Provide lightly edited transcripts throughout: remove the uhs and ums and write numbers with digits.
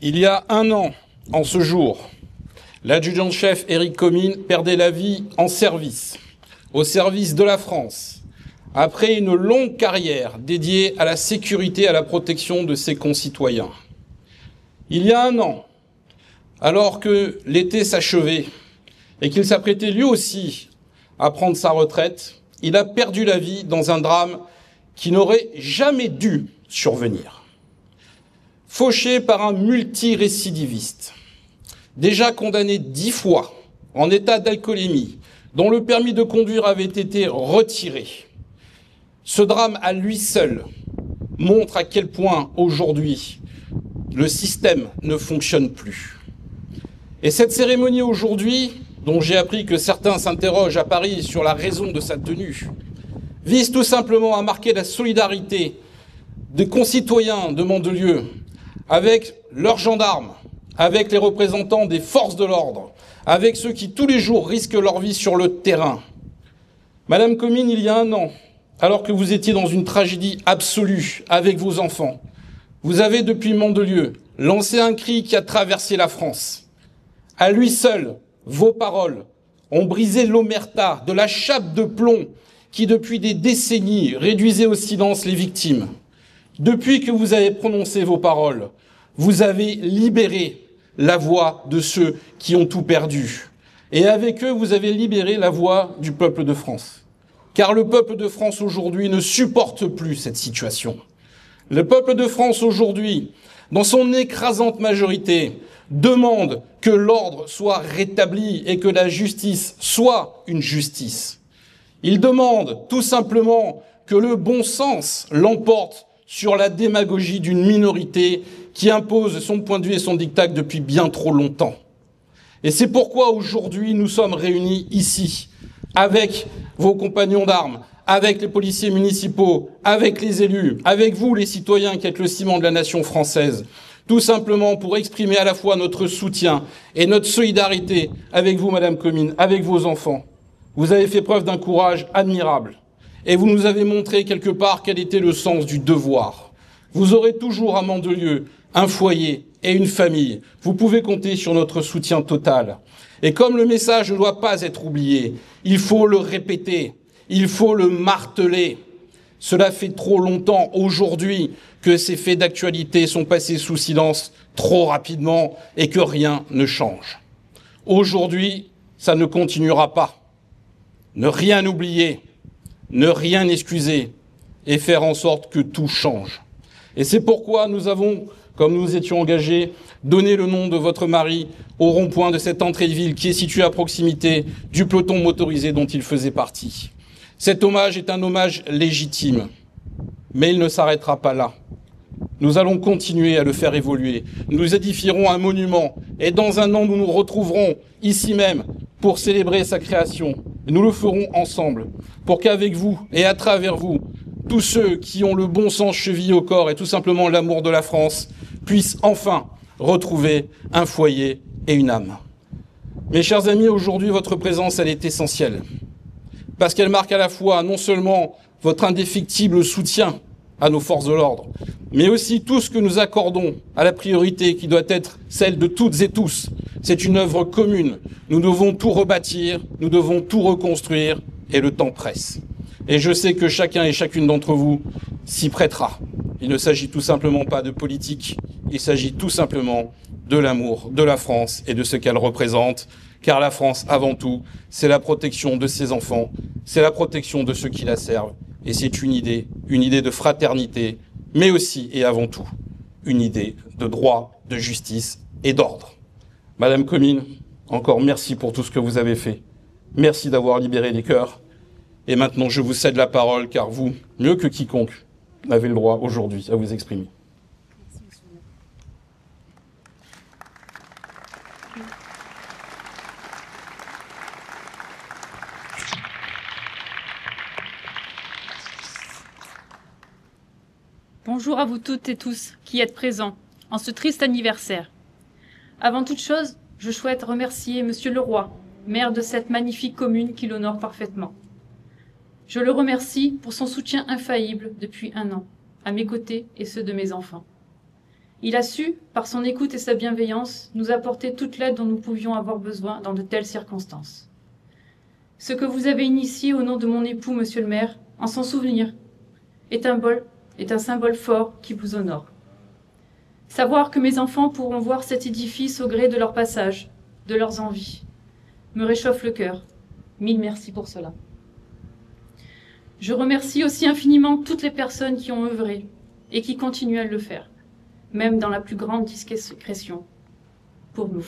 Il y a un an, en ce jour, l'adjudant-chef Éric Comines perdait la vie en service, au service de la France, après une longue carrière dédiée à la sécurité et à la protection de ses concitoyens. Il y a un an, alors que l'été s'achevait et qu'il s'apprêtait lui aussi à prendre sa retraite, il a perdu la vie dans un drame qui n'aurait jamais dû survenir. Fauché par un multirécidiviste, déjà condamné 10 fois, en état d'alcoolémie, dont le permis de conduire avait été retiré. Ce drame à lui seul montre à quel point aujourd'hui le système ne fonctionne plus. Et cette cérémonie aujourd'hui, dont j'ai appris que certains s'interrogent à Paris sur la raison de sa tenue, vise tout simplement à marquer la solidarité des concitoyens de Mandelieu avec leurs gendarmes, avec les représentants des forces de l'ordre, avec ceux qui tous les jours risquent leur vie sur le terrain. Madame Comines, il y a un an, alors que vous étiez dans une tragédie absolue avec vos enfants, vous avez depuis Mandelieu lancé un cri qui a traversé la France. À lui seul, vos paroles ont brisé l'omerta de la chape de plomb qui, depuis des décennies, réduisait au silence les victimes. Depuis que vous avez prononcé vos paroles, vous avez libéré la voix de ceux qui ont tout perdu. Et avec eux, vous avez libéré la voix du peuple de France. Car le peuple de France aujourd'hui ne supporte plus cette situation. Le peuple de France aujourd'hui, dans son écrasante majorité, demande que l'ordre soit rétabli et que la justice soit une justice. Il demande tout simplement que le bon sens l'emporte sur la démagogie d'une minorité qui impose son point de vue et son diktat depuis bien trop longtemps. Et c'est pourquoi aujourd'hui nous sommes réunis ici, avec vos compagnons d'armes, avec les policiers municipaux, avec les élus, avec vous les citoyens qui êtes le ciment de la nation française, tout simplement pour exprimer à la fois notre soutien et notre solidarité avec vous, Madame Comines, avec vos enfants. Vous avez fait preuve d'un courage admirable. Et vous nous avez montré quelque part quel était le sens du devoir. Vous aurez toujours à Mandelieu un foyer et une famille. Vous pouvez compter sur notre soutien total. Et comme le message ne doit pas être oublié, il faut le répéter, il faut le marteler. Cela fait trop longtemps aujourd'hui que ces faits d'actualité sont passés sous silence trop rapidement et que rien ne change. Aujourd'hui, ça ne continuera pas. Ne rien oublier, ne rien excuser et faire en sorte que tout change. Et c'est pourquoi nous avons, comme nous étions engagés, donné le nom de votre mari au rond-point de cette entrée de ville qui est située à proximité du peloton motorisé dont il faisait partie. Cet hommage est un hommage légitime, mais il ne s'arrêtera pas là. Nous allons continuer à le faire évoluer. Nous édifierons un monument et dans un an, nous nous retrouverons ici même pour célébrer sa création. Nous le ferons ensemble pour qu'avec vous et à travers vous, tous ceux qui ont le bon sens chevillé au corps et tout simplement l'amour de la France puissent enfin retrouver un foyer et une âme. Mes chers amis, aujourd'hui, votre présence, elle est essentielle parce qu'elle marque à la fois non seulement votre indéfectible soutien à nos forces de l'ordre, mais aussi tout ce que nous accordons à la priorité qui doit être celle de toutes et tous. C'est une œuvre commune. Nous devons tout rebâtir, nous devons tout reconstruire et le temps presse. Et je sais que chacun et chacune d'entre vous s'y prêtera. Il ne s'agit tout simplement pas de politique, il s'agit tout simplement de l'amour de la France et de ce qu'elle représente. Car la France, avant tout, c'est la protection de ses enfants, c'est la protection de ceux qui la servent. Et c'est une idée de fraternité, mais aussi et avant tout, une idée de droit, de justice et d'ordre. Madame Comines, encore merci pour tout ce que vous avez fait. Merci d'avoir libéré les cœurs. Et maintenant, je vous cède la parole, car vous, mieux que quiconque, avez le droit aujourd'hui à vous exprimer. Bonjour à vous toutes et tous qui êtes présents en ce triste anniversaire. Avant toute chose, je souhaite remercier Monsieur Leroy, maire de cette magnifique commune qui l'honore parfaitement. Je le remercie pour son soutien infaillible depuis un an, à mes côtés et ceux de mes enfants. Il a su, par son écoute et sa bienveillance, nous apporter toute l'aide dont nous pouvions avoir besoin dans de telles circonstances. Ce que vous avez initié au nom de mon époux, monsieur le maire, en son souvenir, est un symbole fort qui vous honore. Savoir que mes enfants pourront voir cet édifice au gré de leur passage, de leurs envies, me réchauffe le cœur. Mille merci pour cela. Je remercie aussi infiniment toutes les personnes qui ont œuvré et qui continuent à le faire, même dans la plus grande discrétion, pour nous.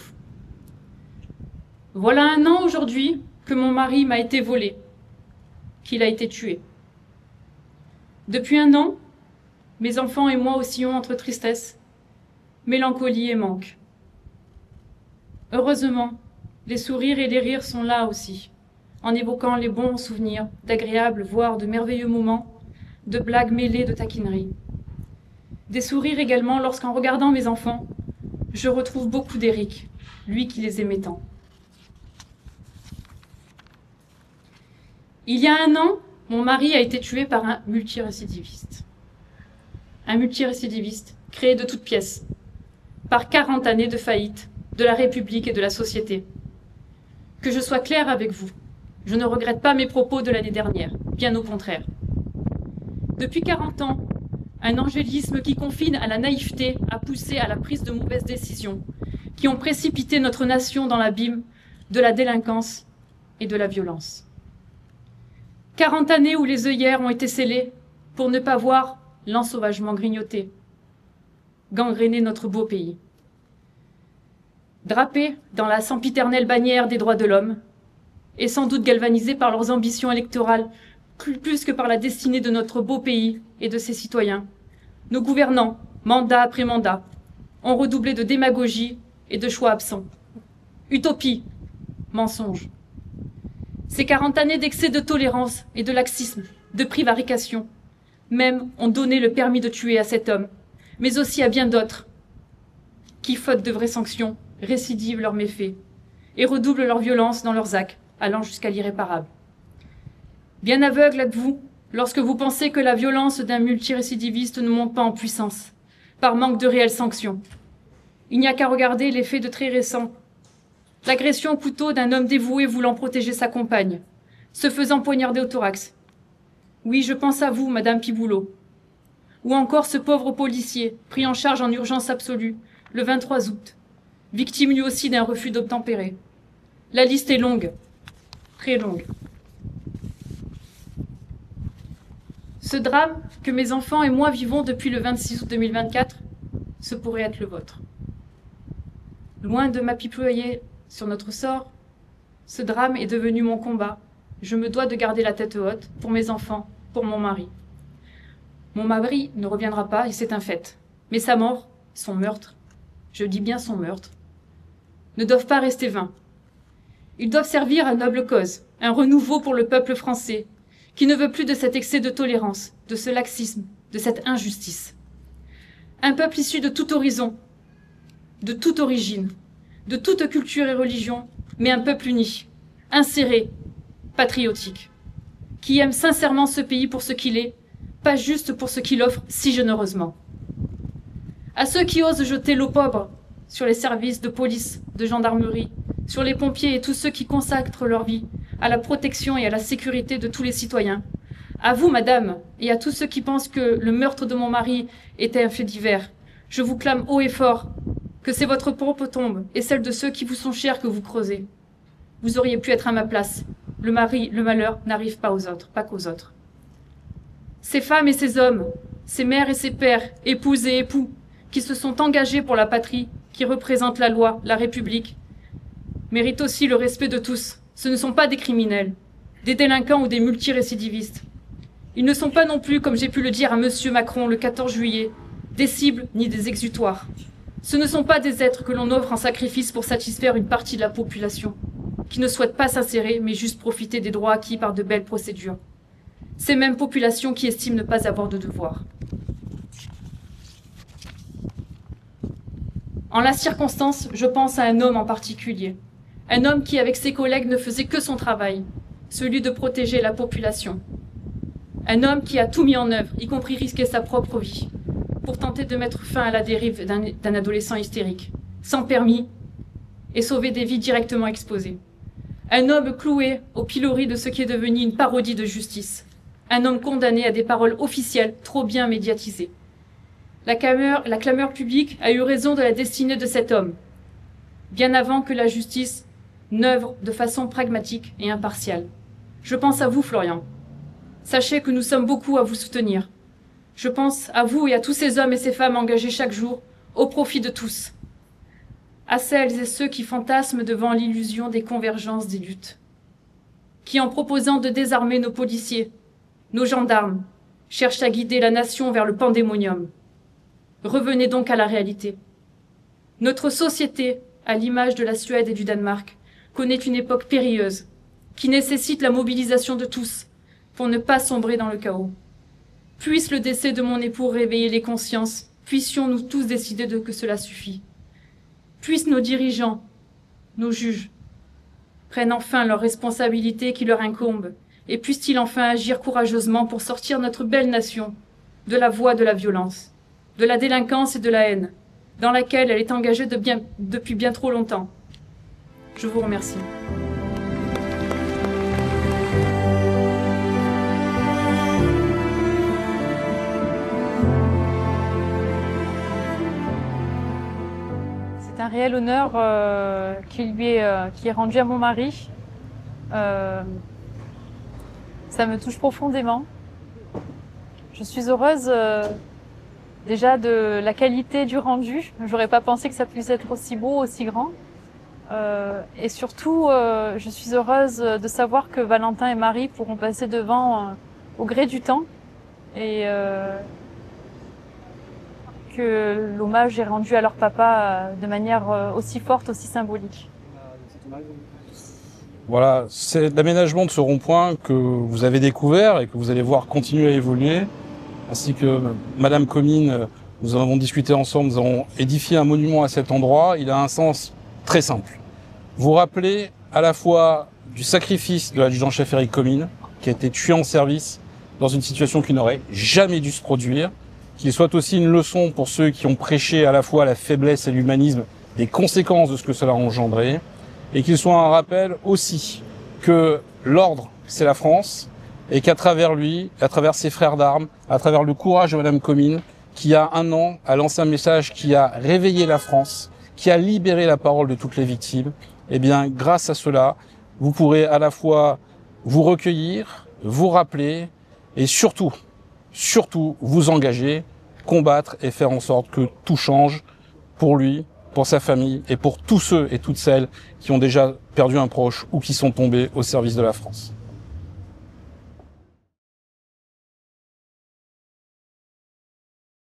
Voilà 1 an aujourd'hui que mon mari m'a été volé, qu'il a été tué. Depuis 1 an, mes enfants et moi oscillons entre tristesse, mélancolie et manque. Heureusement, les sourires et les rires sont là aussi, en évoquant les bons souvenirs, d'agréables, voire de merveilleux moments, de blagues mêlées de taquineries. Des sourires également lorsqu'en regardant mes enfants, je retrouve beaucoup d'Éric, lui qui les aimait tant. Il y a 1 an, mon mari a été tué par un multirécidiviste. Un multirécidiviste créé de toutes pièces, par 40 années de faillite de la République et de la société. Que je sois claire avec vous, je ne regrette pas mes propos de l'année dernière, bien au contraire. Depuis 40 ans, un angélisme qui confine à la naïveté a poussé à la prise de mauvaises décisions, qui ont précipité notre nation dans l'abîme de la délinquance et de la violence. 40 années où les œillères ont été scellées pour ne pas voir l'ensauvagement grignoter, gangréner notre beau pays. Drapés dans la sempiternelle bannière des droits de l'homme, et sans doute galvanisés par leurs ambitions électorales plus que par la destinée de notre beau pays et de ses citoyens, nos gouvernants, mandat après mandat, ont redoublé de démagogie et de choix absents. Utopie, mensonge. Ces 40 années d'excès de tolérance et de laxisme, de prévarication, même ont donné le permis de tuer à cet homme, mais aussi à bien d'autres, qui, faute de vraies sanctions, récidivent leurs méfaits et redoublent leur violence dans leurs actes, allant jusqu'à l'irréparable. Bien aveugle êtes-vous lorsque vous pensez que la violence d'un multirécidiviste ne monte pas en puissance, par manque de réelles sanctions. Il n'y a qu'à regarder les faits de très récents. L'agression au couteau d'un homme dévoué voulant protéger sa compagne, se faisant poignarder au thorax. Oui, je pense à vous, Madame Piboulot. Ou encore ce pauvre policier, pris en charge en urgence absolue, le 23 août, victime lui aussi d'un refus d'obtempérer. La liste est longue, très longue. Ce drame que mes enfants et moi vivons depuis le 26 août 2024, ce pourrait être le vôtre. Loin de m'apitoyer sur notre sort, ce drame est devenu mon combat. Je me dois de garder la tête haute pour mes enfants, pour mon mari. Mon mari ne reviendra pas et c'est un fait. Mais sa mort, son meurtre, je dis bien son meurtre, ne doivent pas rester vains. Ils doivent servir à noble cause, un renouveau pour le peuple français, qui ne veut plus de cet excès de tolérance, de ce laxisme, de cette injustice. Un peuple issu de tout horizon, de toute origine, de toute culture et religion, mais un peuple uni, inséré, patriotique, qui aime sincèrement ce pays pour ce qu'il est, pas juste pour ce qu'il offre si généreusement. À ceux qui osent jeter l'opprobre sur les services de police, de gendarmerie, sur les pompiers et tous ceux qui consacrent leur vie à la protection et à la sécurité de tous les citoyens. À vous, madame, et à tous ceux qui pensent que le meurtre de mon mari était un fait divers, je vous clame haut et fort que c'est votre propre tombe et celle de ceux qui vous sont chers que vous creusez. Vous auriez pu être à ma place. Le malheur n'arrive pas aux autres, pas qu'aux autres. Ces femmes et ces hommes, ces mères et ces pères, épouses et époux, qui se sont engagés pour la patrie, qui représentent la loi, la République, méritent aussi le respect de tous. Ce ne sont pas des criminels, des délinquants ou des multirécidivistes. Ils ne sont pas non plus, comme j'ai pu le dire à monsieur Macron le 14 juillet, des cibles ni des exutoires. Ce ne sont pas des êtres que l'on offre en sacrifice pour satisfaire une partie de la population, qui ne souhaite pas s'insérer, mais juste profiter des droits acquis par de belles procédures. Ces mêmes populations qui estiment ne pas avoir de devoir. En la circonstance, je pense à un homme en particulier. Un homme qui, avec ses collègues, ne faisait que son travail, celui de protéger la population. Un homme qui a tout mis en œuvre, y compris risquer sa propre vie, pour tenter de mettre fin à la dérive d'un adolescent hystérique, sans permis, et sauver des vies directement exposées. Un homme cloué au pilori de ce qui est devenu une parodie de justice. Un homme condamné à des paroles officielles trop bien médiatisées. La clameur publique a eu raison de la destinée de cet homme, bien avant que la justice n'œuvre de façon pragmatique et impartiale. Je pense à vous, Florian. Sachez que nous sommes beaucoup à vous soutenir. Je pense à vous et à tous ces hommes et ces femmes engagés chaque jour au profit de tous. À celles et ceux qui fantasment devant l'illusion des convergences des luttes. Qui, en proposant de désarmer nos policiers, nos gendarmes, cherchent à guider la nation vers le pandémonium. Revenez donc à la réalité. Notre société, à l'image de la Suède et du Danemark, connaît une époque périlleuse, qui nécessite la mobilisation de tous, pour ne pas sombrer dans le chaos. Puisse le décès de mon époux réveiller les consciences, puissions-nous tous décider que cela suffit. Puissent nos dirigeants, nos juges, prennent enfin leurs responsabilités qui leur incombent, et puissent-ils enfin agir courageusement pour sortir notre belle nation de la voie de la violence, de la délinquance et de la haine, dans laquelle elle est engagée depuis bien trop longtemps. Je vous remercie. C'est un réel honneur qui est rendu à mon mari. Ça me touche profondément. Je suis heureuse déjà de la qualité du rendu. J'aurais pas pensé que ça puisse être aussi beau, aussi grand. Et surtout, je suis heureuse de savoir que Valentin et Marie pourront passer devant au gré du temps et que l'hommage est rendu à leur papa de manière aussi forte, aussi symbolique. Voilà, c'est l'aménagement de ce rond-point que vous avez découvert et que vous allez voir continuer à évoluer, ainsi que Madame Comines, nous en avons discuté ensemble, nous avons édifié un monument à cet endroit. Il a un sens très simple. Vous rappelez à la fois du sacrifice de l'adjudant-chef Éric Comines, qui a été tué en service dans une situation qui n'aurait jamais dû se produire, qu'il soit aussi une leçon pour ceux qui ont prêché à la fois la faiblesse et l'humanisme des conséquences de ce que cela a engendré, et qu'il soit un rappel aussi que l'ordre, c'est la France, et qu'à travers lui, à travers ses frères d'armes, à travers le courage de Madame Comines, qui a un an a lancé un message qui a réveillé la France, qui a libéré la parole de toutes les victimes, eh bien, grâce à cela, vous pourrez à la fois vous recueillir, vous rappeler, et surtout vous engager, combattre et faire en sorte que tout change pour lui, pour sa famille et pour tous ceux et toutes celles qui ont déjà perdu un proche ou qui sont tombés au service de la France.